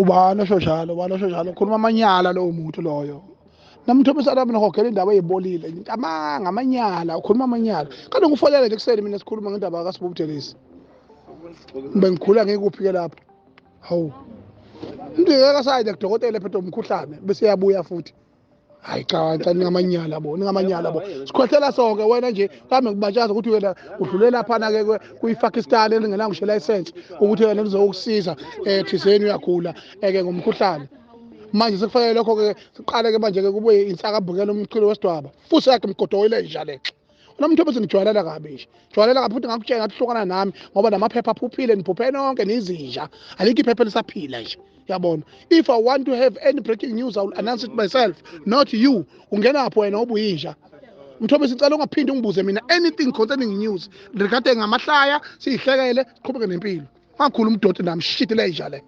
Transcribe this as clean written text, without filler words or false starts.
ubana shojalo khuluma amanyala lo muntu loyo namthobisa lapha nohogela indaba ezibolile amanyala ukhuluma amanyala kanti ngifolele nje kuseni mina sikhuluma ngendaba kaSibubuthelezi bengikhula ngikuphike lapho hawu umuntu ngeke asayide kudokotela ephethe umkhuhlane bese yabuya futhi hayi cha ningamanyala bo sikhohlela sonke wena nje kambe kubatshaza ukuthi wena udlulela phana ke kuyiPakistan elingenanga ngisho license ukuthi wena lizokusiza thizeni uyagula ke ngomkhuhlane manje sekufanele lokho ke siqale ke manje ke kubuye insakambukela umculo wesidwaba futhi yakhe imgodowile njalexa unomuntu bese ngijwayelela kabi nje jwayelela kabi futhi ngakutshela ngathi hlukana nami ngoba namaphepha aphuphile niphuphene nonke nizinja alikho iphepha lisaphila nje yabona if I want to have any breaking news I will announce it myself not you ungena lapho wena ubuyinja Mthombe sicela ungaphindi ungibuze mina anything concerning news regarding ngamahlaya sihlekele siqhubeke nempilo ngakhulu umdoti nami shit le njalo